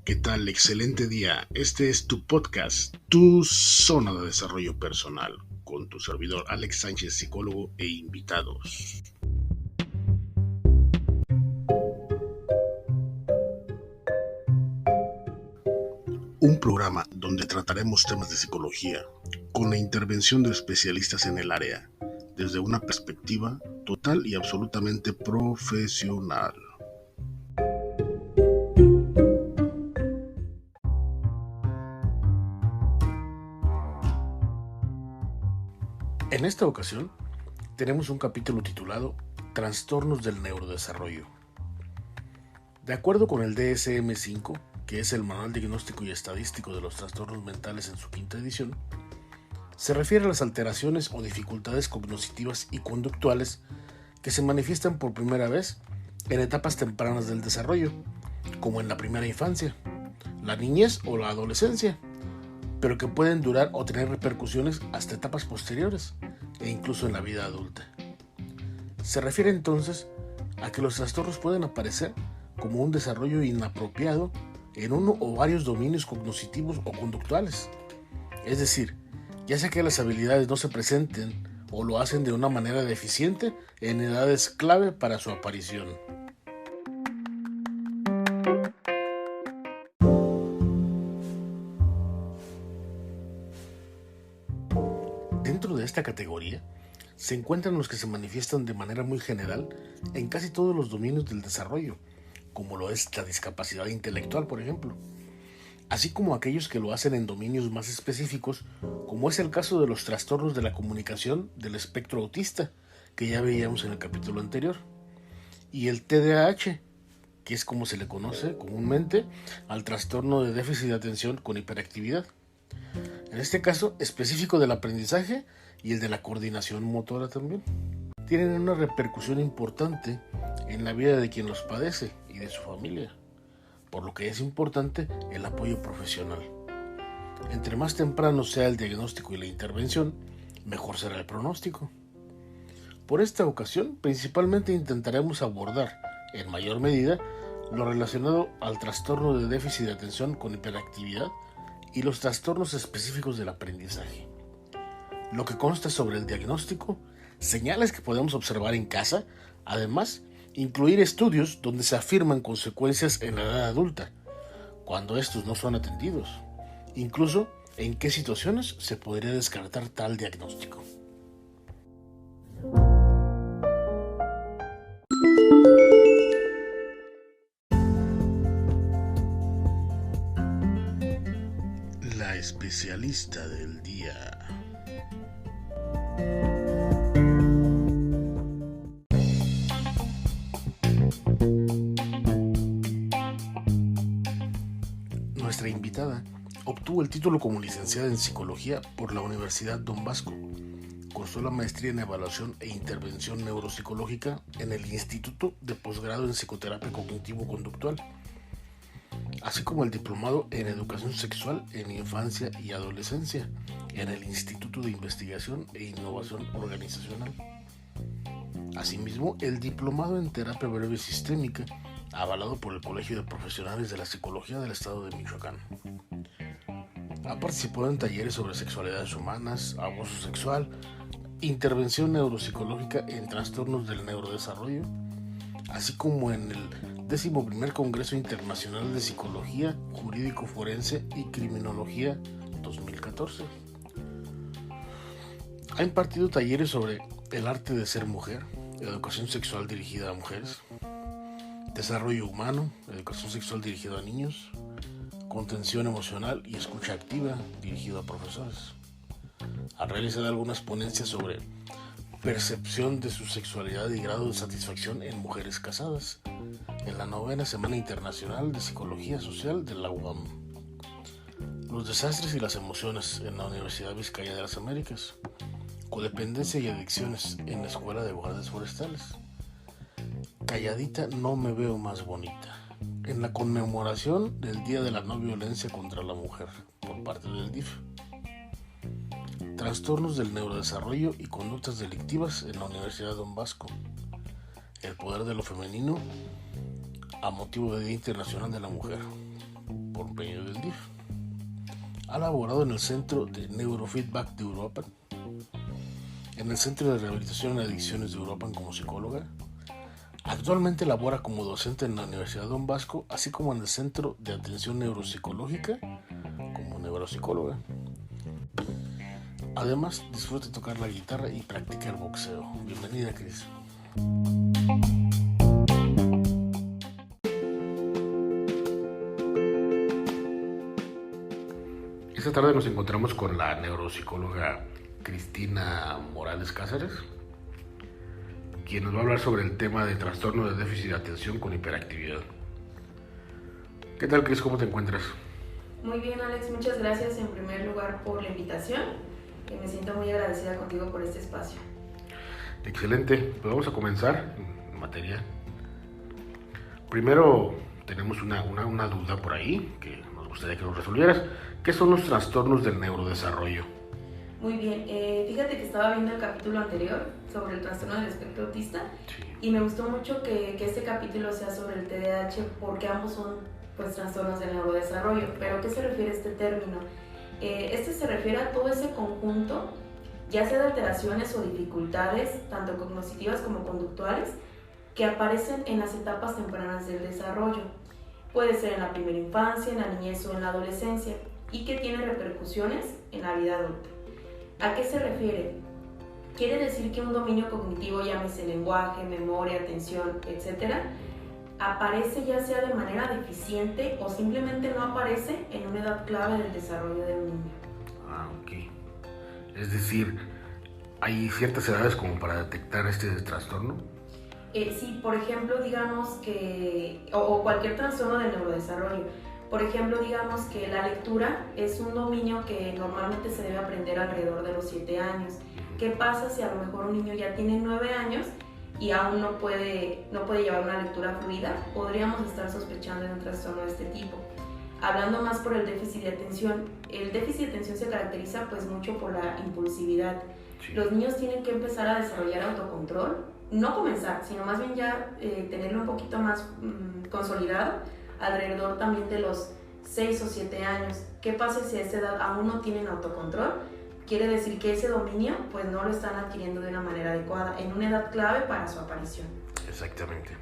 ¿Qué tal? Excelente día. Este es tu podcast, tu zona de desarrollo personal, con tu servidor Alex Sánchez, psicólogo e invitados. Un programa donde trataremos temas de psicología con la intervención de especialistas en el área, desde una perspectiva total y absolutamente profesional. En esta ocasión tenemos un capítulo titulado Trastornos del neurodesarrollo. De acuerdo con el DSM-5, que es el Manual Diagnóstico y Estadístico de los Trastornos Mentales en su quinta edición, se refiere a las alteraciones o dificultades cognitivas y conductuales que se manifiestan por primera vez en etapas tempranas del desarrollo, como en la primera infancia, la niñez o la adolescencia, pero que pueden durar o tener repercusiones hasta etapas posteriores e incluso en la vida adulta. Se refiere entonces a que los trastornos pueden aparecer como un desarrollo inapropiado en uno o varios dominios cognitivos o conductuales. Es decir, ya sea que las habilidades no se presenten o lo hacen de una manera deficiente en edades clave para su aparición. Dentro de esta categoría se encuentran los que se manifiestan de manera muy general en casi todos los dominios del desarrollo, como lo es la discapacidad intelectual, por ejemplo, así como aquellos que lo hacen en dominios más específicos, como es el caso de los trastornos de la comunicación del espectro autista, que ya veíamos en el capítulo anterior, y el TDAH, que es como se le conoce comúnmente al trastorno de déficit de atención con hiperactividad. En este caso, específico del aprendizaje y el de la coordinación motora también. Tienen una repercusión importante en la vida de quien los padece y de su familia, por lo que es importante el apoyo profesional. Entre más temprano sea el diagnóstico y la intervención, mejor será el pronóstico. Por esta ocasión, principalmente intentaremos abordar, en mayor medida, lo relacionado al trastorno de déficit de atención con hiperactividad y los trastornos específicos del aprendizaje. Lo que consta sobre el diagnóstico, señales que podemos observar en casa, además, incluir estudios donde se afirman consecuencias en la edad adulta, cuando estos no son atendidos, incluso en qué situaciones se podría descartar tal diagnóstico. La especialista del día. Nuestra invitada obtuvo el título como licenciada en Psicología por la Universidad Don Bosco. Cursó la maestría en Evaluación e Intervención Neuropsicológica en el Instituto de Posgrado en Psicoterapia Cognitivo-Conductual, así como el diplomado en Educación Sexual en Infancia y Adolescencia en el Instituto de Investigación e Innovación Organizacional. Asimismo, el diplomado en Terapia Breve Sistémica, avalado por el Colegio de Profesionales de la Psicología del Estado de Michoacán. Ha participado en talleres sobre sexualidades humanas, abuso sexual, intervención neuropsicológica en trastornos del neurodesarrollo, así como en el 11º Congreso Internacional de Psicología, Jurídico Forense y Criminología 2014. Ha impartido talleres sobre el arte de ser mujer, educación sexual dirigida a mujeres, desarrollo humano, educación sexual dirigida a niños, contención emocional y escucha activa dirigido a profesores. Ha realizado algunas ponencias sobre percepción de su sexualidad y grado de satisfacción en mujeres casadas en la 9ª Semana Internacional de Psicología Social de la UAM. Los desastres y las emociones en la Universidad Vizcaya de las Américas. Codependencia y adicciones en la Escuela de Guardias Forestales. Calladita no me veo más bonita, en la conmemoración del Día de la No Violencia contra la Mujer por parte del DIF. Trastornos del neurodesarrollo y conductas delictivas en la Universidad Don Bosco. El poder de lo femenino a motivo del Día Internacional de la Mujer por medio del DIF. Ha laborado en el Centro de Neurofeedback de Europa, en el Centro de Rehabilitación en Adicciones de Europa como psicóloga. Actualmente labora como docente en la Universidad Don Bosco, así como en el Centro de Atención Neuropsicológica como neuropsicóloga. Además, disfruta de tocar la guitarra y practicar boxeo. Bienvenida, Cris. Esta tarde nos encontramos con la neuropsicóloga Cristina Morales Cáceres, quien nos va a hablar sobre el tema de trastorno de déficit de atención con hiperactividad. ¿Qué tal, Cris? ¿Cómo te encuentras? Muy bien, Alex. Muchas gracias en primer lugar por la invitación. Me siento muy agradecida contigo por este espacio. Excelente. Pues vamos a comenzar en materia. Primero tenemos una duda por ahí que nos gustaría que nos resolvieras. ¿Qué son los trastornos del neurodesarrollo? Muy bien, fíjate que estaba viendo el capítulo anterior sobre el trastorno del espectro autista, sí. Y me gustó mucho que este capítulo sea sobre el TDAH porque ambos son pues trastornos del neurodesarrollo. ¿Pero a qué se refiere este término? Este se refiere a todo ese conjunto, ya sea de alteraciones o dificultades, tanto cognitivas como conductuales, que aparecen en las etapas tempranas del desarrollo. Puede ser en la primera infancia, en la niñez o en la adolescencia, y que tiene repercusiones en la vida adulta. ¿A qué se refiere? Quiere decir que un dominio cognitivo, llámese lenguaje, memoria, atención, etc., aparece ya sea de manera deficiente o simplemente no aparece en una edad clave del desarrollo del niño. Ok. Es decir, ¿hay ciertas edades como para detectar este trastorno? Sí, por ejemplo, digamos que, o cualquier trastorno del neurodesarrollo. Por ejemplo, digamos que la lectura es un dominio que normalmente se debe aprender alrededor de los 7 años. ¿Qué pasa si a lo mejor un niño ya tiene 9 años y aún no puede llevar una lectura fluida? Podríamos estar sospechando de un trastorno de este tipo. Hablando más por el déficit de atención, el déficit de atención se caracteriza pues mucho por la impulsividad. Sí. Los niños tienen que empezar a desarrollar autocontrol, no comenzar, sino más bien ya tenerlo un poquito más consolidado alrededor también de los 6 o 7 años. ¿Qué pasa si a esa edad aún no tienen autocontrol? Quiere decir que ese dominio pues no lo están adquiriendo de una manera adecuada en una edad clave para su aparición. Exactamente.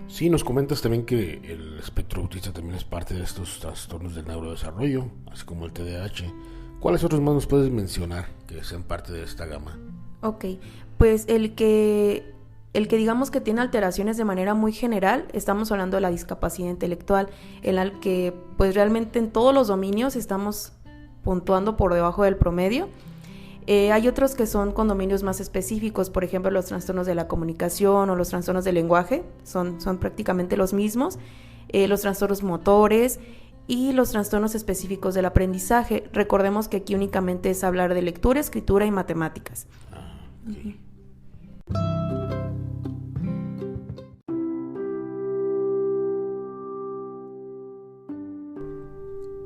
Sí, nos comentas también que el espectro autista también es parte de estos trastornos del neurodesarrollo, así como el TDAH. ¿Cuáles otros más nos puedes mencionar que sean parte de esta gama? Ok, pues el que digamos que tiene alteraciones de manera muy general, estamos hablando de la discapacidad intelectual, en la que pues realmente en todos los dominios estamos puntuando por debajo del promedio. Hay otros que son con dominios más específicos, por ejemplo los trastornos de la comunicación o los trastornos del lenguaje, son prácticamente los mismos, los trastornos motores y los trastornos específicos del aprendizaje. Recordemos que aquí únicamente es hablar de lectura, escritura y matemáticas. Okay.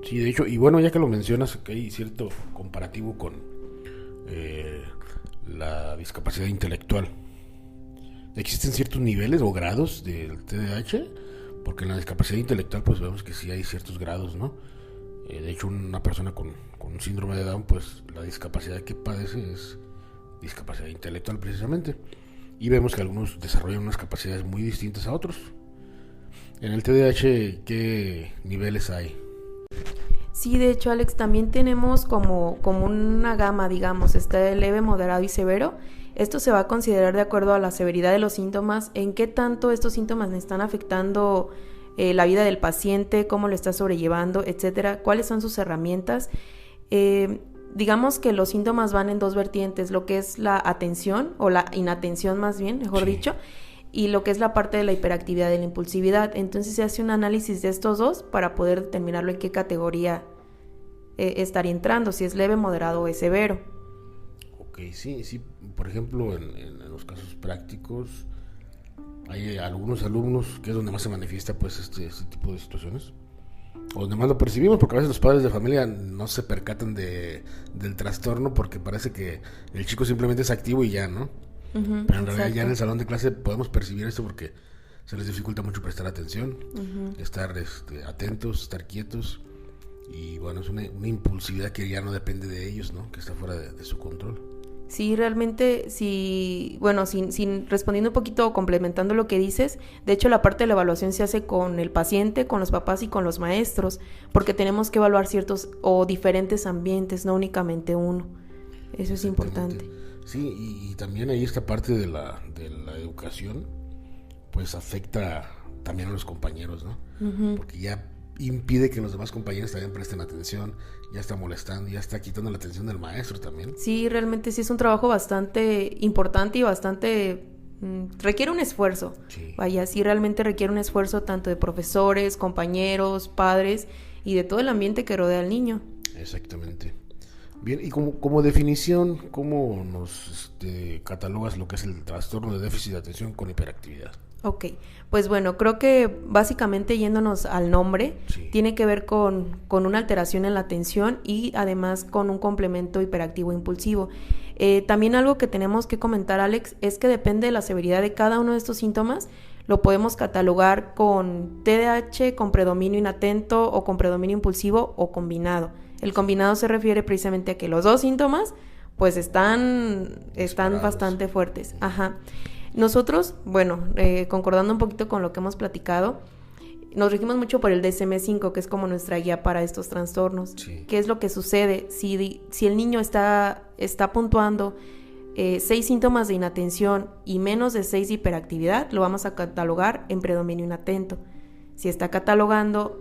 Sí, de hecho, y bueno, ya que lo mencionas, que hay cierto comparativo con la discapacidad intelectual. ¿Existen ciertos niveles o grados del TDAH? Porque en la discapacidad intelectual pues vemos que sí hay ciertos grados, ¿no? De hecho, una persona con un síndrome de Down, pues la discapacidad que padece es discapacidad intelectual precisamente. Y vemos que algunos desarrollan unas capacidades muy distintas a otros. En el TDAH, ¿qué niveles hay? Sí, de hecho, Alex, también tenemos como una gama, digamos, está el leve, moderado y severo. Esto se va a considerar de acuerdo a la severidad de los síntomas, en qué tanto estos síntomas están afectando la vida del paciente, cómo lo está sobrellevando, etcétera, cuáles son sus herramientas. Digamos que los síntomas van en dos vertientes, lo que es la atención o la inatención más bien, mejor dicho, y lo que es la parte de la hiperactividad y la impulsividad. Entonces se hace un análisis de estos dos para poder determinarlo en qué categoría estaría entrando, si es leve, moderado o es severo. Ok, sí, por ejemplo, en los casos prácticos hay algunos alumnos que es donde más se manifiesta pues este tipo de situaciones, o nada más lo percibimos, porque a veces los padres de familia no se percatan del trastorno porque parece que el chico simplemente es activo y ya, ¿no? Pero en realidad ya en el salón de clase podemos percibir esto porque se les dificulta mucho prestar atención, estar atentos, estar quietos, y bueno, es una impulsividad que ya no depende de ellos, ¿no? Que está fuera de su control. Sí, realmente, sí, bueno, sin respondiendo un poquito o complementando lo que dices, de hecho la parte de la evaluación se hace con el paciente, con los papás y con los maestros, porque tenemos que evaluar ciertos o diferentes ambientes, no únicamente uno. Eso es importante. Sí, y también ahí esta parte de la educación, pues afecta también a los compañeros, ¿no? Porque ya impide que los demás compañeros también presten atención, ya está molestando, ya está quitando la atención del maestro también. Sí, realmente sí es un trabajo bastante importante y bastante requiere un esfuerzo. Sí. Vaya, sí realmente requiere un esfuerzo tanto de profesores, compañeros, padres y de todo el ambiente que rodea al niño. Exactamente. Bien, y como definición, ¿cómo nos catalogas lo que es el trastorno de déficit de atención con hiperactividad? Ok, pues bueno, creo que básicamente yéndonos al nombre, Sí. tiene que ver con una alteración en la atención y además con un complemento hiperactivo impulsivo. También algo que tenemos que comentar, Alex, es que depende de la severidad de cada uno de estos síntomas, lo podemos catalogar con TDAH, con predominio inatento o con predominio impulsivo o combinado. El combinado se refiere precisamente a que los dos síntomas pues están bastante fuertes. Ajá. Nosotros, bueno, concordando un poquito con lo que hemos platicado, nos regimos mucho por el DSM-5, que es como nuestra guía para estos trastornos. Sí. ¿Qué es lo que sucede? Si el niño está puntuando 6 síntomas de inatención y menos de 6 de hiperactividad, lo vamos a catalogar en predominio inatento. Si está catalogando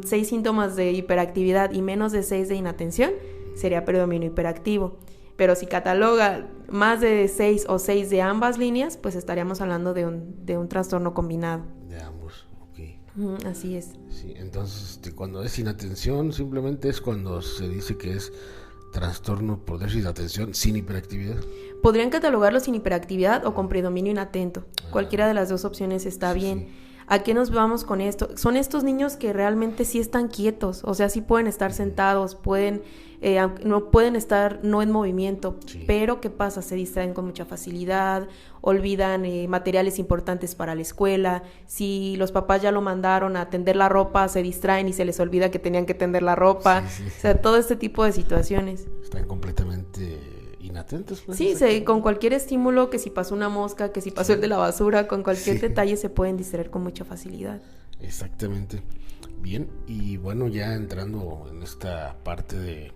6 síntomas de hiperactividad y menos de 6 de inatención, sería predominio hiperactivo. Pero si cataloga más de 6 o 6 de ambas líneas, pues estaríamos hablando de un trastorno combinado. De ambos, ok. Así es. Sí, entonces cuando es inatención, simplemente es cuando se dice que es trastorno por déficit de atención sin hiperactividad. Podrían catalogarlo sin hiperactividad o con predominio inatento. Cualquiera de las dos opciones está bien. Sí. ¿A qué nos vamos con esto? Son estos niños que realmente sí están quietos, o sea, sí pueden estar sentados, no pueden estar no en movimiento, sí. Pero ¿qué pasa? Se distraen con mucha facilidad, olvidan materiales importantes para la escuela, si los papás ya lo mandaron a tender la ropa, se distraen y se les olvida que tenían que tender la ropa, sí. O sea, todo este tipo de situaciones. Están completamente inatentos. Pues, sí, con cualquier estímulo, que si pasó una mosca, que si pasó el de la basura, con cualquier detalle se pueden distraer con mucha facilidad. Exactamente. Bien, y bueno, ya entrando en esta parte de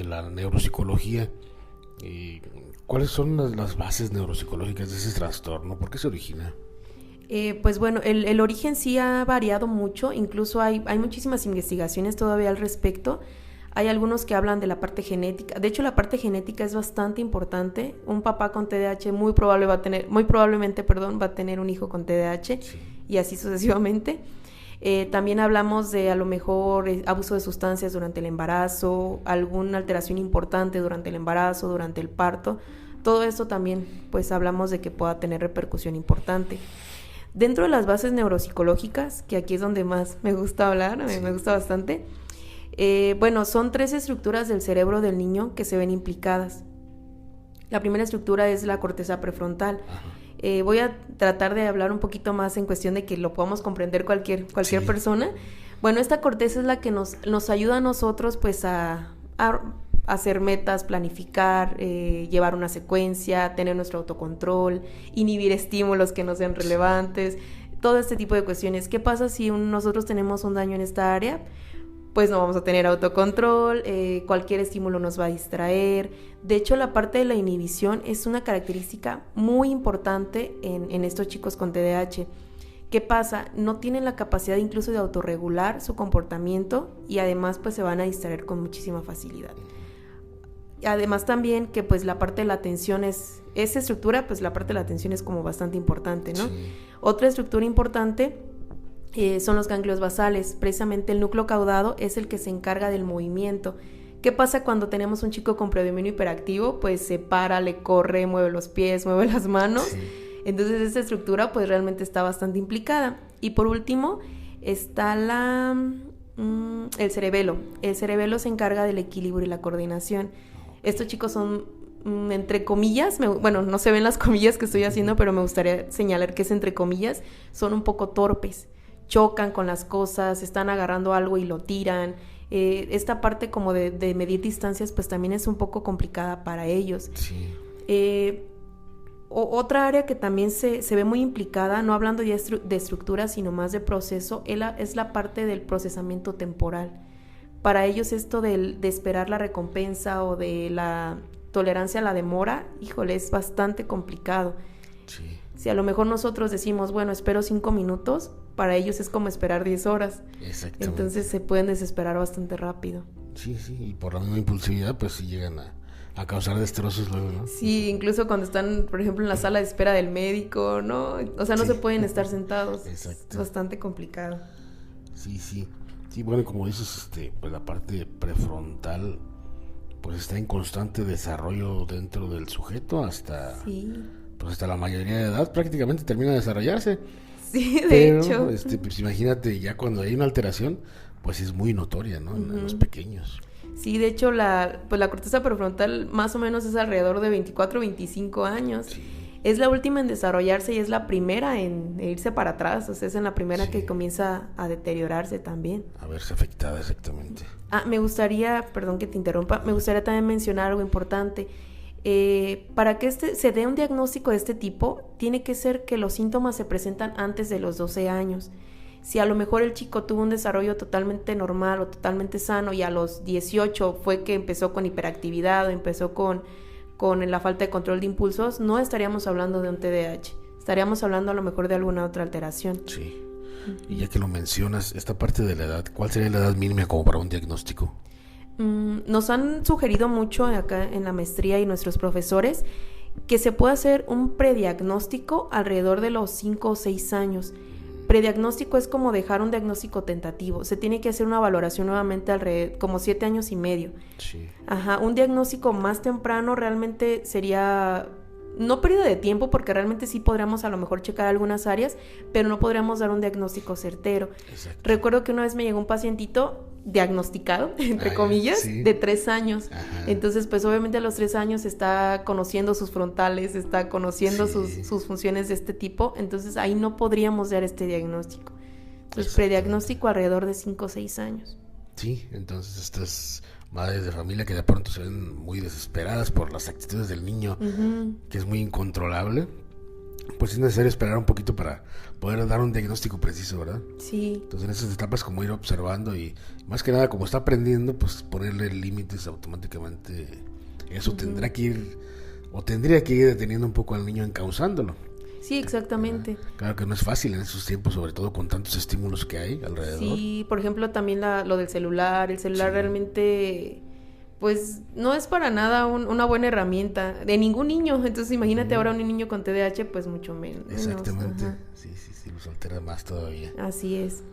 la neuropsicología, ¿cuáles son las bases neuropsicológicas de ese trastorno? ¿Por qué se origina? Pues bueno, el origen sí ha variado mucho, incluso hay muchísimas investigaciones todavía al respecto. Hay algunos que hablan de la parte genética. De hecho, la parte genética es bastante importante. Un papá con TDAH muy probablemente va a tener un hijo con TDAH, sí. Y así sucesivamente. También hablamos de a lo mejor abuso de sustancias durante el embarazo, alguna alteración importante durante el embarazo, durante el parto. Todo esto también, pues hablamos de que pueda tener repercusión importante. Dentro de las bases neuropsicológicas, que aquí es donde más me gusta hablar, sí. Me gusta bastante. Bueno, son 3 estructuras del cerebro del niño que se ven implicadas. La primera estructura es la corteza prefrontal. Voy a tratar de hablar un poquito más en cuestión de que lo podamos comprender cualquier sí. persona. Bueno, esta corteza es la que nos ayuda a nosotros pues a hacer metas, planificar, llevar una secuencia, tener nuestro autocontrol, inhibir estímulos que no sean relevantes, todo este tipo de cuestiones. ¿Qué pasa si nosotros tenemos un daño en esta área? Pues no vamos a tener autocontrol, cualquier estímulo nos va a distraer. De hecho, la parte de la inhibición es una característica muy importante en estos chicos con TDAH. ¿Qué pasa? No tienen la capacidad incluso de autorregular su comportamiento y además pues se van a distraer con muchísima facilidad. Además también que pues la parte de la atención esa estructura, pues la parte de la atención es como bastante importante, ¿no? Sí. Otra estructura importante son los ganglios basales. Precisamente el núcleo caudado es el que se encarga del movimiento. ¿Qué pasa cuando tenemos un chico con predominio hiperactivo? Pues se para, le corre, mueve los pies, mueve las manos. Sí. Entonces esta estructura pues realmente está bastante implicada. Y por último está El cerebelo. El cerebelo se encarga del equilibrio y la coordinación. Estos chicos son, entre comillas, bueno, no se ven las comillas que estoy haciendo, pero me gustaría señalar que es entre comillas, son un poco torpes. Chocan con las cosas, están agarrando algo y lo tiran. Esta parte como de medir distancias, pues también es un poco complicada para ellos. Sí. Otra área que también se ve muy implicada, no hablando ya de estructura, sino más de proceso, es la parte del procesamiento temporal. Para ellos esto de esperar la recompensa o de la tolerancia a la demora, híjole, es bastante complicado. Sí. Si a lo mejor nosotros decimos, bueno, espero 5 minutos, para ellos es como esperar 10 horas. Exactamente. Entonces se pueden desesperar bastante rápido. Sí, y por la misma impulsividad, pues sí llegan a causar destrozos luego, ¿no? Sí, incluso cuando están, por ejemplo, en la sala de espera del médico, ¿no? O sea, no se pueden estar sentados. Exacto. Es bastante complicado. Sí. Sí, bueno, como dices, pues la parte prefrontal, pues está en constante desarrollo dentro del sujeto hasta... Sí. Pues hasta la mayoría de edad prácticamente termina de desarrollarse. Sí, Pero, hecho. Pues imagínate, ya cuando hay una alteración, pues es muy notoria, ¿no? En los pequeños. Sí, de hecho, la corteza prefrontal más o menos es alrededor de 24 o 25 años. Sí. Es la última en desarrollarse y es la primera en irse para atrás. O sea, es en la primera que comienza a deteriorarse también. A verse afectada, exactamente. Me gustaría, perdón que te interrumpa, me gustaría también mencionar algo importante. Para que se dé un diagnóstico de este tipo, tiene que ser que los síntomas se presentan antes de los 12 años. Si a lo mejor el chico tuvo un desarrollo totalmente normal o totalmente sano y a los 18 fue que empezó con hiperactividad o empezó con la falta de control de impulsos, no estaríamos hablando de un TDAH. Estaríamos hablando a lo mejor de alguna otra alteración. Sí. Y ya que lo mencionas, esta parte de la edad, ¿cuál sería la edad mínima como para un diagnóstico? Nos han sugerido mucho acá en la maestría y nuestros profesores que se puede hacer un prediagnóstico alrededor de los 5 o 6 años. Prediagnóstico es como dejar un diagnóstico tentativo. Se tiene que hacer una valoración nuevamente como 7 años y medio. Sí. Un diagnóstico más temprano realmente sería... No pérdida de tiempo, porque realmente sí podríamos a lo mejor checar algunas áreas, pero no podríamos dar un diagnóstico certero. Exacto. Recuerdo que una vez me llegó un pacientito diagnosticado, entre comillas, sí. de 3 años. Ajá. Entonces, pues obviamente a los 3 años está conociendo sus frontales, está conociendo sus funciones de este tipo. Entonces, ahí no podríamos dar este diagnóstico. Entonces, prediagnóstico alrededor de 5 o 6 años. Sí, entonces estas madres de familia que de pronto se ven muy desesperadas por las actitudes del niño, que es muy incontrolable, pues es necesario esperar un poquito para poder dar un diagnóstico preciso, ¿verdad? Sí. Entonces en esas etapas como ir observando y más que nada como está aprendiendo, pues ponerle límites automáticamente. Eso tendría que ir deteniendo un poco al niño, encauzándolo. Sí, exactamente. Claro que no es fácil en esos tiempos, sobre todo con tantos estímulos que hay alrededor. Sí, por ejemplo, también lo del celular. El celular realmente, pues, no es para nada una buena herramienta de ningún niño. Entonces, imagínate ahora un niño con TDAH, pues mucho menos. Exactamente. Sí, los altera más todavía. Así es.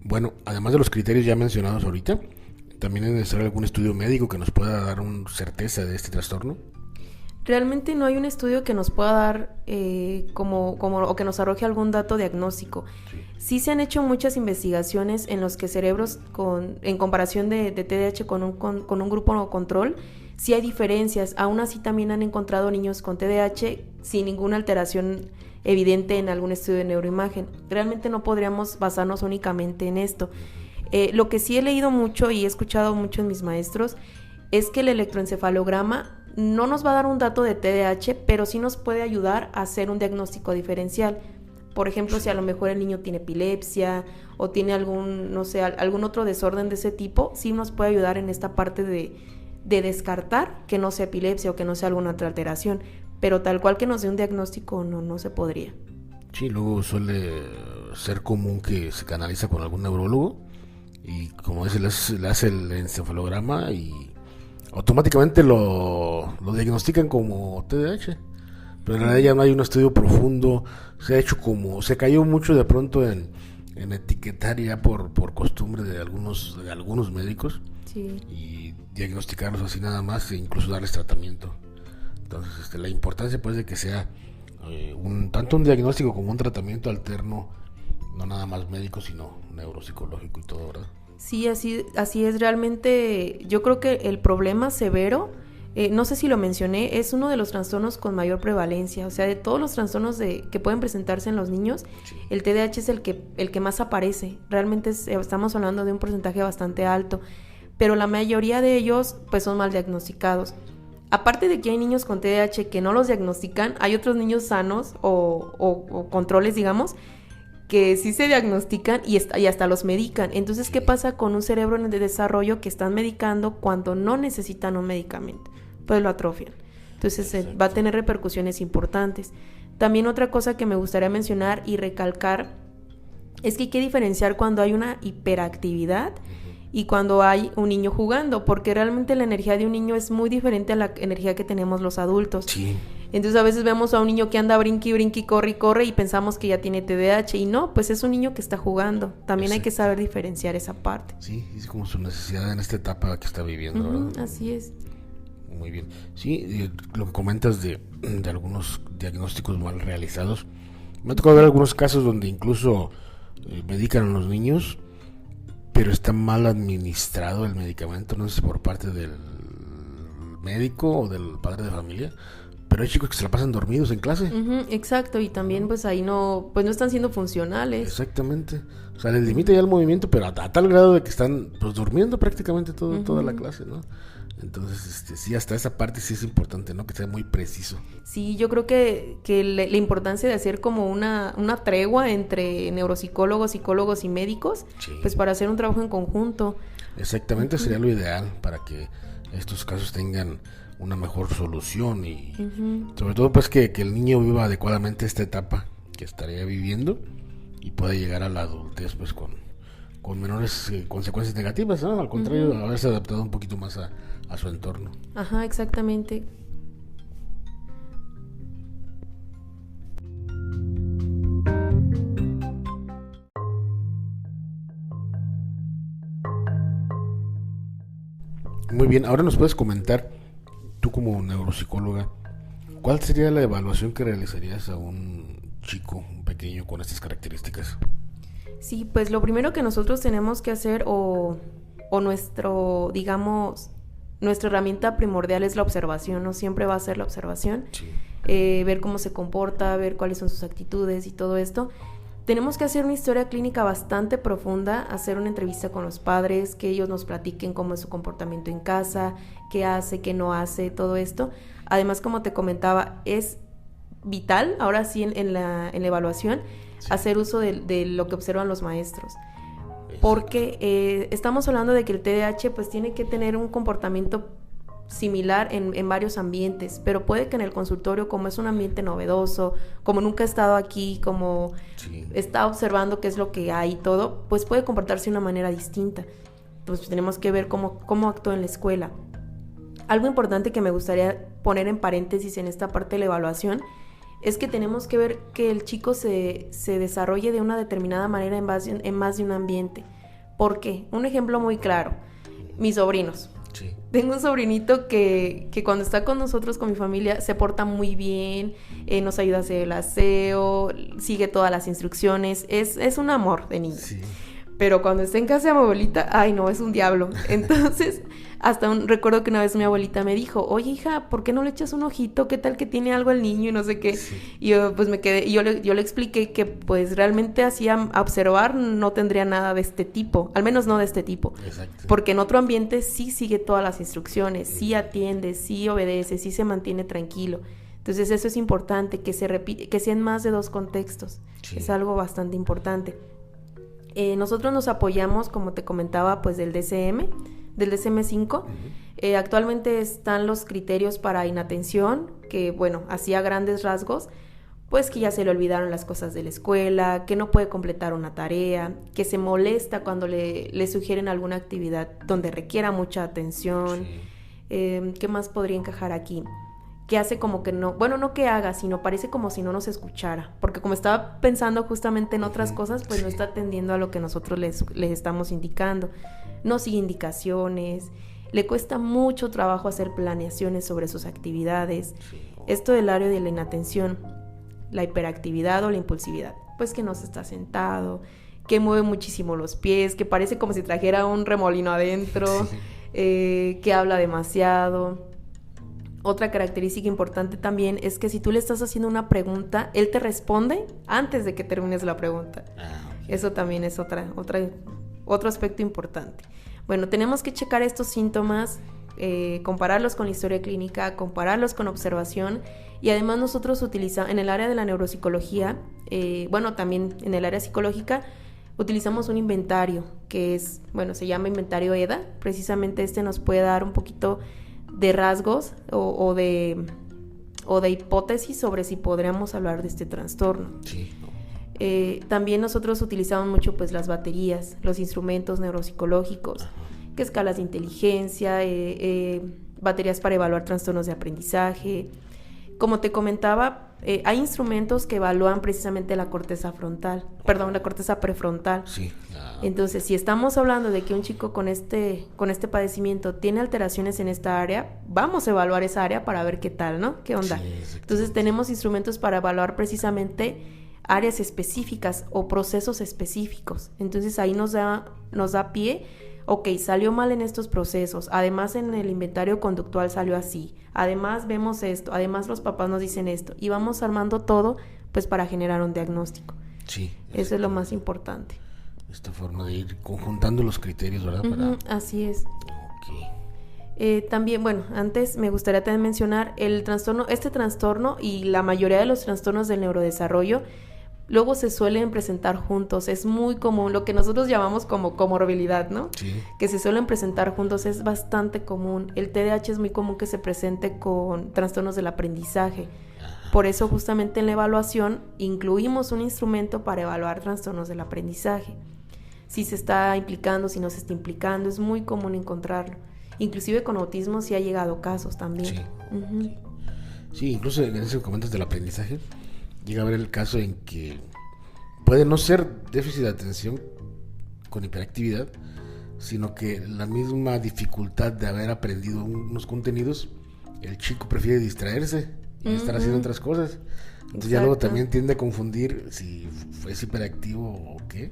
Bueno, además de los criterios ya mencionados ahorita, ¿también es necesario algún estudio médico que nos pueda dar una certeza de este trastorno? Realmente no hay un estudio que nos pueda dar o que nos arroje algún dato diagnóstico. Sí se han hecho muchas investigaciones en los que cerebros en comparación de TDAH con un grupo no control, sí hay diferencias. Aún así también han encontrado niños con TDAH sin ninguna alteración evidente en algún estudio de neuroimagen. Realmente no podríamos basarnos únicamente en esto. Lo que sí he leído mucho y he escuchado mucho en mis maestros es que el electroencefalograma no nos va a dar un dato de TDAH, pero sí nos puede ayudar a hacer un diagnóstico diferencial. Por ejemplo, si a lo mejor el niño tiene epilepsia o tiene algún otro desorden de ese tipo, sí nos puede ayudar en esta parte de descartar que no sea epilepsia o que no sea alguna otra alteración. Pero tal cual que nos dé un diagnóstico, no se podría. Sí, luego suele ser común que se canaliza con algún neurólogo y como dice, le hace el encefalograma y automáticamente lo diagnostican como TDAH. Pero en realidad ya no hay un estudio profundo. Se cayó mucho de pronto en etiquetar ya por costumbre de algunos médicos. Sí. y diagnosticarlos así nada más e incluso darles tratamiento. Entonces, la importancia pues de que sea tanto un diagnóstico como un tratamiento alterno, no nada más médico, sino neuropsicológico y todo, ¿verdad? Sí, así es realmente. Yo creo que el problema severo, no sé si lo mencioné, es uno de los trastornos con mayor prevalencia. O sea, de todos los trastornos que pueden presentarse en los niños, sí, el TDAH es el que más aparece. Realmente estamos hablando de un porcentaje bastante alto, pero la mayoría de ellos pues son mal diagnosticados. Aparte de que hay niños con TDAH que no los diagnostican, hay otros niños sanos o controles, digamos, que sí se diagnostican y hasta los medican. Entonces, ¿qué pasa con un cerebro en el desarrollo que están medicando cuando no necesitan un medicamento? Pues lo atrofian. Entonces, va a tener repercusiones importantes. También otra cosa que me gustaría mencionar y recalcar es que hay que diferenciar cuando hay una hiperactividad y cuando hay un niño jugando, porque realmente la energía de un niño es muy diferente a la energía que tenemos los adultos. Sí. Entonces a veces vemos a un niño que anda brinque, corre y pensamos que ya tiene TDAH y no, pues es un niño que está jugando. También hay que saber diferenciar esa parte. Sí, es como su necesidad en esta etapa que está viviendo, ¿verdad? Así es. Muy bien. Sí, lo que comentas de algunos diagnósticos mal realizados. Me ha tocado ver algunos casos donde incluso medican a los niños, pero está mal administrado el medicamento, no sé si por parte del médico o del padre de familia, pero hay chicos que se la pasan dormidos en clase. Exacto, y también pues ahí no están siendo funcionales. Exactamente, o sea, les limita ya el movimiento, pero a tal grado de que están pues durmiendo prácticamente toda la clase, ¿no? Entonces, sí, hasta esa parte sí es importante, ¿no? Que sea muy preciso. Sí, yo creo que la importancia de hacer como una tregua entre neuropsicólogos, psicólogos y médicos, sí, pues para hacer un trabajo en conjunto. Exactamente, sería lo ideal para que estos casos tengan una mejor solución y sobre todo pues que el niño viva adecuadamente esta etapa que estaría viviendo y pueda llegar a la adultez pues con menores consecuencias negativas, ¿no? Al contrario, haberse adaptado un poquito más a su entorno. Ajá, exactamente. Muy bien, ahora nos puedes comentar, tú como neuropsicóloga, ¿cuál sería la evaluación que realizarías a un chico, un pequeño con estas características? Sí, pues lo primero que nosotros tenemos que hacer o nuestro, digamos, nuestra herramienta primordial es la observación, ¿no? Siempre va a ser la observación, sí. Ver cómo se comporta, ver cuáles son sus actitudes y todo esto. Tenemos que hacer una historia clínica bastante profunda, hacer una entrevista con los padres, que ellos nos platiquen cómo es su comportamiento en casa, qué hace, qué no hace, todo esto. Además, como te comentaba, es vital, ahora sí en la evaluación, sí, hacer uso de lo que observan los maestros. Porque estamos hablando de que el TDAH pues tiene que tener un comportamiento similar en varios ambientes, pero puede que en el consultorio, como es un ambiente novedoso, como nunca ha estado aquí, como sí, está observando qué es lo que hay y todo, pues puede comportarse de una manera distinta. Entonces tenemos que ver cómo actúa en la escuela. Algo importante que me gustaría poner en paréntesis en esta parte de la evaluación es que tenemos que ver que el chico se desarrolle de una determinada manera en más de un ambiente. ¿Por qué? Un ejemplo muy claro, mis sobrinos. Sí. Tengo un sobrinito que cuando está con nosotros, con mi familia, se porta muy bien, nos ayuda a hacer el aseo, sigue todas las instrucciones, es un amor de niño. Sí. Pero cuando está en casa de mi abuelita, ay no, es un diablo. Entonces, recuerdo que una vez mi abuelita me dijo, oye hija, ¿por qué no le echas un ojito? ¿Qué tal que tiene algo el niño? Y no sé qué. Sí. Y yo pues me quedé, y yo le expliqué que pues realmente así a observar no tendría nada de este tipo, al menos no de este tipo. Exacto. Porque en otro ambiente sí sigue todas las instrucciones, sí atiende, sí obedece, sí se mantiene tranquilo. Entonces eso es importante, que se repite, que sea en más de 2 contextos. Sí. Es algo bastante importante. Nosotros nos apoyamos, como te comentaba, pues del DSM-5. Actualmente están los criterios para inatención, que bueno, así a grandes rasgos, pues que ya se le olvidaron las cosas de la escuela, que no puede completar una tarea, que se molesta cuando le sugieren alguna actividad donde requiera mucha atención. Sí. ¿Qué más podría encajar aquí? Que hace como que no, bueno, no que haga, sino parece como si no nos escuchara, porque como estaba pensando justamente en otras cosas, pues sí, no está atendiendo a lo que nosotros les estamos indicando. no sigue indicaciones, le cuesta mucho trabajo hacer planeaciones sobre sus actividades. Esto del área de la inatención, la hiperactividad o la impulsividad, pues que no se está sentado, que mueve muchísimo los pies, que parece como si trajera un remolino adentro, que habla demasiado. Otra característica importante también es que si tú le estás haciendo una pregunta, él te responde antes de que termines la pregunta. Eso también es otro aspecto importante. Bueno, tenemos que checar estos síntomas, compararlos con la historia clínica, compararlos con observación, y además nosotros utilizamos en el área de la neuropsicología, también en el área psicológica, utilizamos un inventario que se llama inventario EDA. Precisamente este nos puede dar un poquito de rasgos o de hipótesis sobre si podríamos hablar de este trastorno. Sí. También nosotros utilizamos mucho pues las baterías, los instrumentos neuropsicológicos, que escalas de inteligencia, baterías para evaluar trastornos de aprendizaje. Como te comentaba, hay instrumentos que evalúan precisamente la corteza prefrontal. Sí. Entonces, si estamos hablando de que un chico con este padecimiento tiene alteraciones en esta área, vamos a evaluar esa área para ver qué tal, ¿no? ¿Qué onda? Sí, entonces, tenemos instrumentos para evaluar precisamente áreas específicas o procesos específicos. Entonces, ahí nos da pie. Ok, salió mal en estos procesos, además en el inventario conductual salió así, además vemos esto, además los papás nos dicen esto, y vamos armando todo pues para generar un diagnóstico. Sí. Eso es lo más importante. Esta forma de ir conjuntando los criterios, ¿verdad? Así es. Ok. También, antes me gustaría también mencionar este trastorno y la mayoría de los trastornos del neurodesarrollo luego se suelen presentar juntos. Es muy común, lo que nosotros llamamos como comorbilidad, ¿no? Sí. Que se suelen presentar juntos, es bastante común. El TDAH es muy común que se presente con trastornos del aprendizaje. Por eso justamente en la evaluación incluimos un instrumento para evaluar trastornos del aprendizaje. Si se está implicando, si no se está implicando, es muy común encontrarlo. Inclusive con autismo sí ha llegado casos también. Sí. Sí, incluso en ese que comentas del aprendizaje, llega a haber el caso en que puede no ser déficit de atención con hiperactividad, sino que la misma dificultad de haber aprendido unos contenidos, el chico prefiere distraerse y estar haciendo otras cosas. Entonces ya luego también tiende a confundir si es hiperactivo o qué,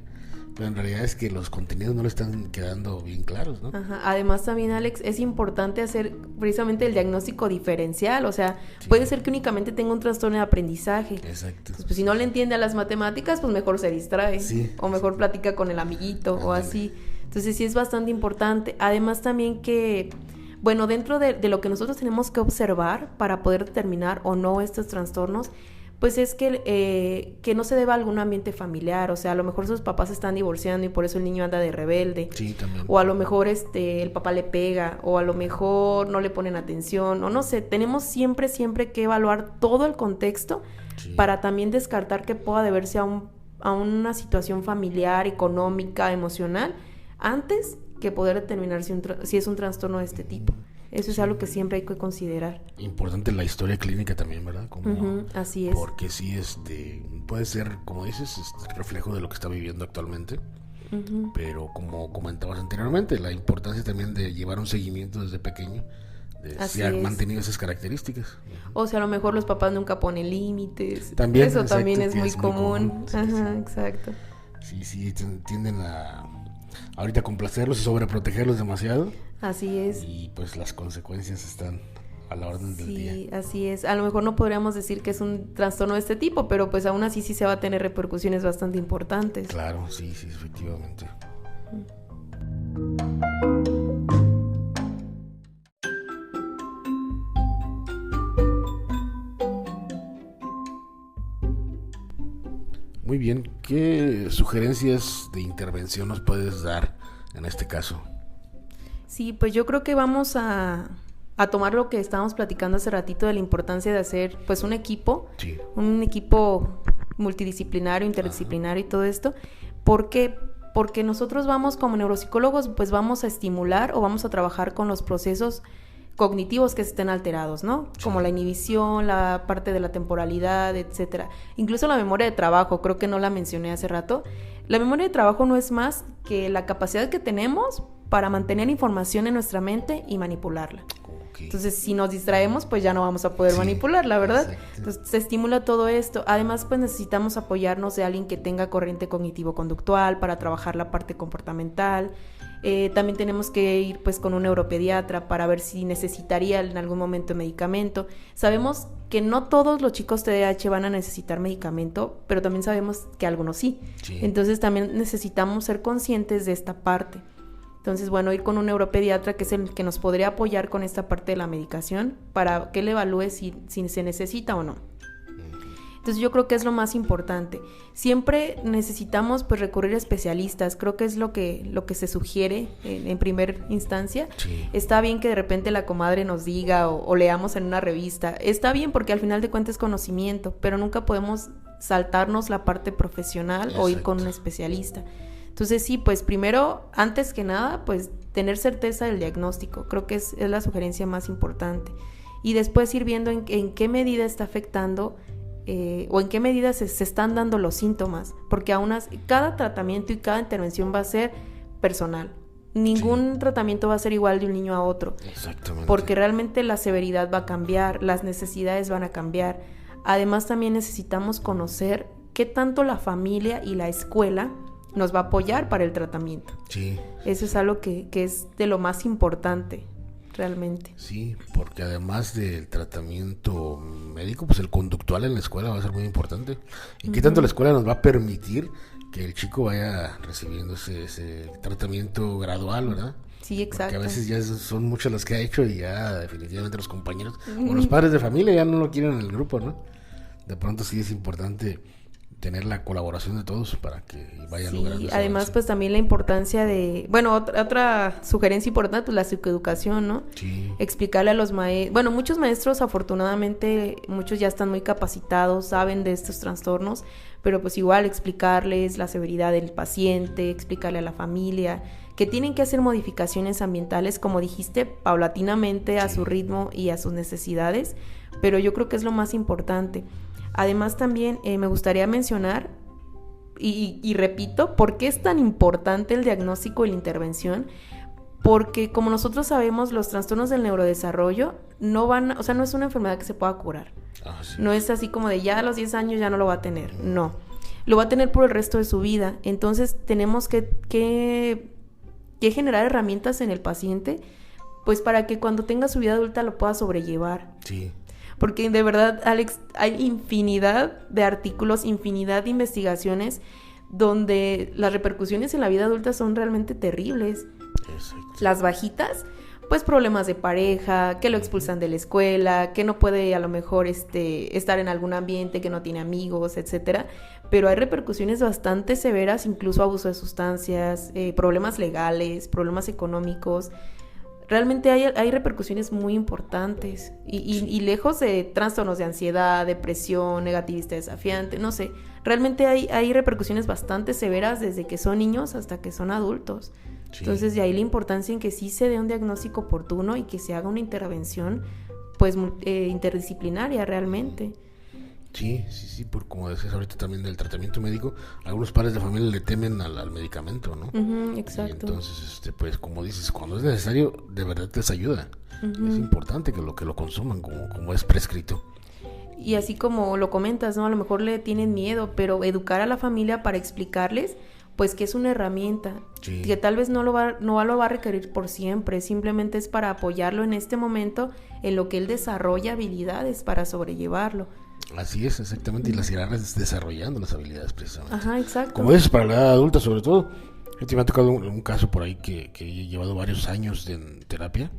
pero en realidad es que los contenidos no le están quedando bien claros, ¿no? Además también, Alex, es importante hacer precisamente el diagnóstico diferencial, o sea, puede ser que únicamente tenga un trastorno de aprendizaje. Exacto. Entonces, pues si no le entiende a las matemáticas, pues mejor se distrae, o mejor platica con el amiguito, o así. Entonces sí es bastante importante. Además también que, dentro de lo que nosotros tenemos que observar para poder determinar o no estos trastornos, pues es que no se deba a algún ambiente familiar. O sea, a lo mejor sus papás se están divorciando y por eso el niño anda de rebelde. Sí, también. O a lo mejor el papá le pega, o a lo mejor no le ponen atención, o no sé. Tenemos siempre que evaluar todo el contexto para también descartar que pueda deberse a una situación familiar, económica, emocional, antes que poder determinar si es un trastorno de este tipo. Eso es algo que siempre hay que considerar. Importante la historia clínica también, ¿verdad? Así es. Porque sí, puede ser, como dices, reflejo de lo que está viviendo actualmente. Pero como comentabas anteriormente, la importancia también de llevar un seguimiento desde pequeño, de si ha mantenido esas características. O sea, a lo mejor los papás nunca ponen límites. También, eso exacto, también es muy común. Sí. Exacto. Sí, tienden a ahorita complacerlos y sobreprotegerlos demasiado. Así es. Y pues las consecuencias están a la orden del día. Sí, así es. A lo mejor no podríamos decir que es un trastorno de este tipo, pero pues aún así sí se va a tener repercusiones bastante importantes. Claro, sí, efectivamente. Muy bien, ¿qué sugerencias de intervención nos puedes dar en este caso? Sí, pues yo creo que vamos a tomar lo que estábamos platicando hace ratito de la importancia de hacer pues un equipo multidisciplinario, interdisciplinario y todo esto. Porque nosotros vamos como neuropsicólogos, pues vamos a estimular o vamos a trabajar con los procesos cognitivos que estén alterados, ¿no? Como la inhibición, la parte de la temporalidad, etcétera. Incluso la memoria de trabajo, creo que no la mencioné hace rato. La memoria de trabajo no es más que la capacidad que tenemos para mantener información en nuestra mente y manipularla. Okay. Entonces, si nos distraemos, pues ya no vamos a poder manipularla, ¿verdad? Exacto. Entonces, se estimula todo esto. Además, pues necesitamos apoyarnos de alguien que tenga corriente cognitivo-conductual para trabajar la parte comportamental. También tenemos que ir pues con un neuropediatra para ver si necesitaría en algún momento medicamento. Sabemos que no todos los chicos TDAH van a necesitar medicamento, pero también sabemos que algunos sí. Entonces también necesitamos ser conscientes de esta parte. Entonces, bueno, ir con un neuropediatra que es el que nos podría apoyar con esta parte de la medicación para que él evalúe si se necesita o no. Entonces yo creo que es lo más importante. Siempre necesitamos pues recurrir a especialistas, creo que es lo que se sugiere en primer instancia. Sí. Está bien que de repente la comadre nos diga o leamos en una revista, está bien porque al final de cuentas es conocimiento, pero nunca podemos saltarnos la parte profesional. Exacto. O ir con un especialista. Entonces sí, pues primero, antes que nada, pues tener certeza del diagnóstico, creo que es la sugerencia más importante. Y después ir viendo en qué medida está afectando o en qué medida se están dando los síntomas, porque cada tratamiento y cada intervención va a ser personal. Ningún tratamiento va a ser igual de un niño a otro. Exactamente. Porque realmente la severidad va a cambiar, las necesidades van a cambiar. Además, también necesitamos conocer qué tanto la familia y la escuela nos va a apoyar para el tratamiento. Sí. Eso es algo que es de lo más importante, realmente. Sí, porque además del tratamiento médico, pues el conductual en la escuela va a ser muy importante. ¿Y qué tanto la escuela nos va a permitir que el chico vaya recibiendo ese tratamiento gradual, verdad? Sí, exacto. Porque a veces ya son muchas las que ha hecho y ya definitivamente los compañeros o los padres de familia ya no lo quieren en el grupo, ¿no? De pronto sí es importante tener la colaboración de todos para que vaya logrando. Además, pues también la importancia de, bueno, otra sugerencia importante, pues la psicoeducación, ¿no? Sí. Explicarle a los maestros, bueno, muchos maestros afortunadamente, muchos ya están muy capacitados, saben de estos trastornos, pero pues igual explicarles la severidad del paciente, explicarle a la familia, que tienen que hacer modificaciones ambientales, como dijiste, paulatinamente, a su ritmo y a sus necesidades, pero yo creo que es lo más importante. Además también me gustaría mencionar, y repito, ¿por qué es tan importante el diagnóstico y la intervención? Porque como nosotros sabemos, los trastornos del neurodesarrollo no es una enfermedad que se pueda curar. Sí. No es así como de ya a los 10 años ya no lo va a tener, no. Lo va a tener por el resto de su vida. Entonces tenemos que generar herramientas en el paciente, pues para que cuando tenga su vida adulta lo pueda sobrellevar. Sí. Porque de verdad, Alex, hay infinidad de artículos, infinidad de investigaciones donde las repercusiones en la vida adulta son realmente terribles. Exacto. Las bajitas, pues problemas de pareja, que lo expulsan de la escuela, que no puede a lo mejor estar en algún ambiente, que no tiene amigos, etcétera. Pero hay repercusiones bastante severas, incluso abuso de sustancias, problemas legales, problemas económicos. Realmente hay repercusiones muy importantes y lejos de trastornos de ansiedad, depresión, negativista desafiante, no sé, realmente hay repercusiones bastante severas desde que son niños hasta que son adultos. Sí. Entonces de ahí la importancia en que sí se dé un diagnóstico oportuno y que se haga una intervención pues interdisciplinaria realmente. Sí, por como decías ahorita también del tratamiento médico, algunos padres de familia le temen al medicamento, ¿no? Exacto. Y entonces, pues como dices, cuando es necesario, de verdad les ayuda. Es importante que lo consuman como es prescrito. Y así como lo comentas, ¿no? A lo mejor le tienen miedo, pero educar a la familia para explicarles, pues que es una herramienta, que tal vez no lo va a requerir por siempre, simplemente es para apoyarlo en este momento en lo que él desarrolla habilidades para sobrellevarlo. Así es, exactamente, y las irán desarrollando las habilidades precisamente. Ajá, exacto. Como dices, para la edad adulta sobre todo. Me ha tocado un caso por ahí que he llevado varios años en terapia.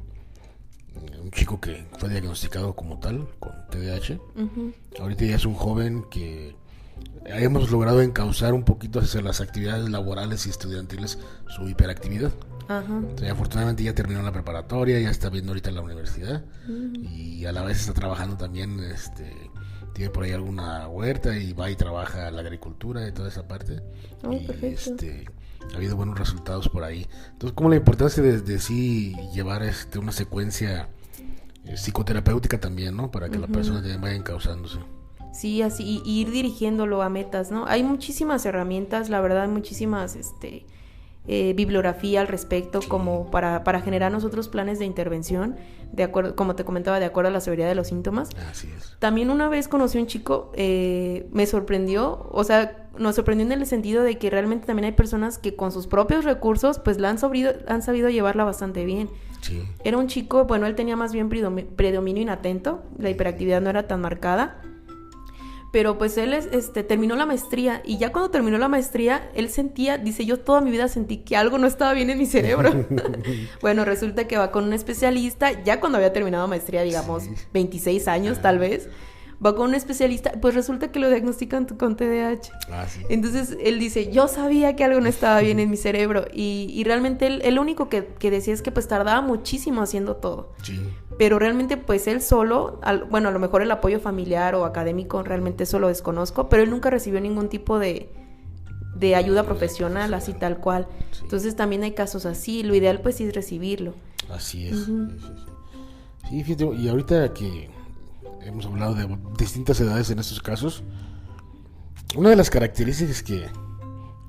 Un chico que fue diagnosticado como tal, con TDAH. Ahorita ya es un joven que hemos logrado encauzar un poquito hacia las actividades laborales y estudiantiles su hiperactividad. Entonces, afortunadamente ya terminó la preparatoria, ya está viendo ahorita en la universidad y a la vez está trabajando también, tiene por ahí alguna huerta y va y trabaja la agricultura y toda esa parte. Perfecto. Ha habido buenos resultados por ahí. Entonces, como la importancia de sí llevar una secuencia psicoterapéutica también, ¿no? Para que la persona también vaya encauzándose. Sí, así, y ir dirigiéndolo a metas, ¿no? Hay muchísimas herramientas, la verdad, muchísimas bibliografía al respecto, como para generar nosotros planes de intervención, de acuerdo, como te comentaba, de acuerdo a la severidad de los síntomas. Así es. También una vez conocí a un chico, me sorprendió, o sea, nos sorprendió en el sentido de que realmente también hay personas que con sus propios recursos pues han sabido llevarla bastante bien. Sí. Era un chico, bueno, él tenía más bien predominio inatento, la hiperactividad no era tan marcada, pero pues él terminó la maestría, y ya cuando terminó la maestría, él sentía, dice, yo toda mi vida sentí que algo no estaba bien en mi cerebro. Bueno, resulta que va con un especialista, ya cuando había terminado maestría, digamos, 26 años tal vez, va con un especialista, pues resulta que lo diagnostican con TDAH. Sí. Entonces él dice, yo sabía que algo no estaba bien en mi cerebro, y realmente él lo único que decía es que pues tardaba muchísimo haciendo todo. Sí. Pero realmente pues él solo, bueno, a lo mejor el apoyo familiar o académico realmente eso lo desconozco, pero él nunca recibió ningún tipo de ayuda profesional, así tal cual. Sí. Entonces también hay casos así, lo ideal pues sí es recibirlo. Así es. Sí, fíjate, y ahorita que hemos hablado de distintas edades en estos casos, una de las características que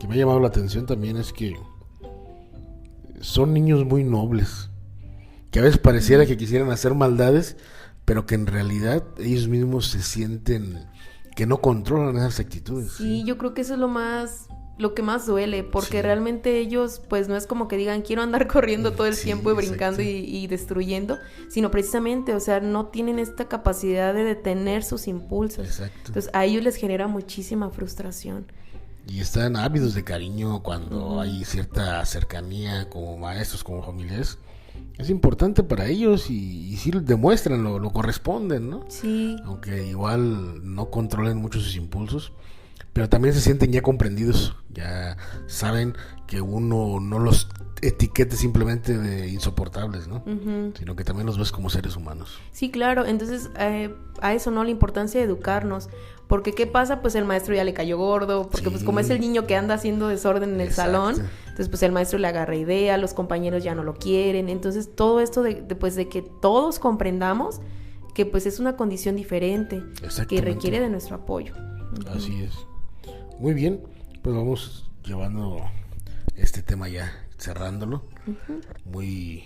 me ha llamado la atención también es que son niños muy nobles, que a veces pareciera que quisieran hacer maldades, pero que en realidad ellos mismos se sienten que no controlan esas actitudes. Sí, yo creo que eso es lo que más duele, porque realmente ellos pues no es como que digan quiero andar corriendo todo el tiempo y brincando y destruyendo, sino precisamente, o sea, no tienen esta capacidad de detener sus impulsos. Exacto. Entonces a ellos les genera muchísima frustración. Y están ávidos de cariño cuando hay cierta cercanía como maestros, como familiares. Es importante para ellos y sí demuestran, lo corresponden, ¿no? Sí. Aunque igual no controlen mucho sus impulsos, pero también se sienten ya comprendidos, ya saben que uno no los etiquete simplemente de insoportables, ¿no? Sino que también los ves como seres humanos. Sí, claro, entonces a eso, ¿no? La importancia de educarnos, porque ¿qué pasa? Pues el maestro ya le cayó gordo, porque pues como es el niño que anda haciendo desorden en el salón, entonces pues el maestro le agarra idea, los compañeros ya no lo quieren, entonces todo esto de que todos comprendamos que pues es una condición diferente, que requiere de nuestro apoyo. Así es. Muy bien, pues vamos llevando este tema ya, cerrándolo. Muy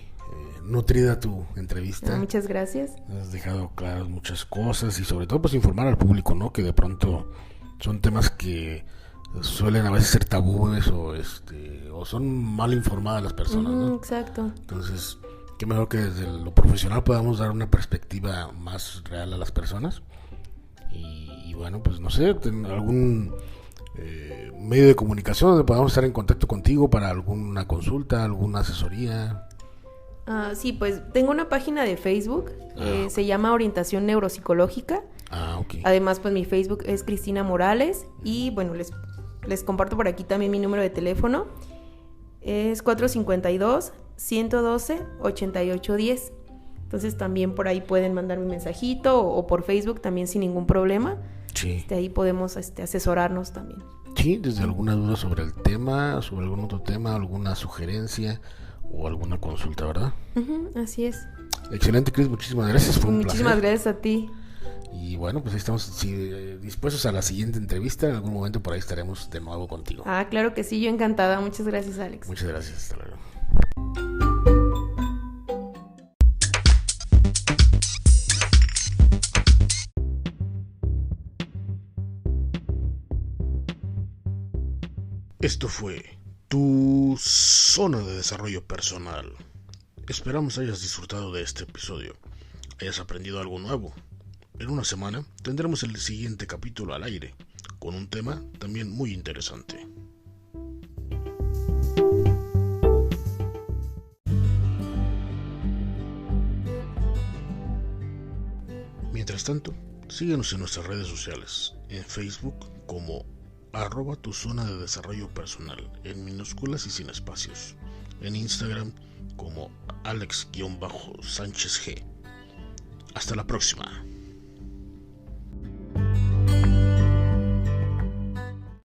nutrida tu entrevista. Muchas gracias. Has dejado claras muchas cosas y sobre todo pues informar al público, ¿no? Que de pronto son temas que suelen a veces ser tabúes o son mal informadas las personas, ¿no? Exacto. Entonces, qué mejor que desde lo profesional podamos dar una perspectiva más real a las personas. Y bueno, pues no sé, algún medio de comunicación donde podamos estar en contacto contigo para alguna consulta, alguna asesoría. Sí, pues tengo una página de Facebook, se llama Orientación Neuropsicológica. Okay. Además, pues mi Facebook es Cristina Morales y bueno, les comparto por aquí también mi número de teléfono. Es 452-112-8810. Entonces también por ahí pueden mandarme un mensajito o por Facebook también sin ningún problema. Sí. Ahí podemos asesorarnos también. Sí, desde alguna duda sobre el tema, sobre algún otro tema, alguna sugerencia o alguna consulta, ¿verdad? Así es. Excelente, Cris, muchísimas gracias. Fue un placer. Muchísimas gracias a ti. Y bueno, pues ahí estamos dispuestos a la siguiente entrevista. En algún momento por ahí estaremos de nuevo contigo. Claro que sí, yo encantada. Muchas gracias, Alex. Muchas gracias, hasta luego. Esto fue tu zona de desarrollo personal. Esperamos hayas disfrutado de este episodio, hayas aprendido algo nuevo. En una semana tendremos el siguiente capítulo al aire, con un tema también muy interesante. Mientras tanto, síguenos en nuestras redes sociales, en Facebook como @tu zona de desarrollo personal, en minúsculas y sin espacios, en Instagram como Alex_Sánchez G. Hasta la próxima.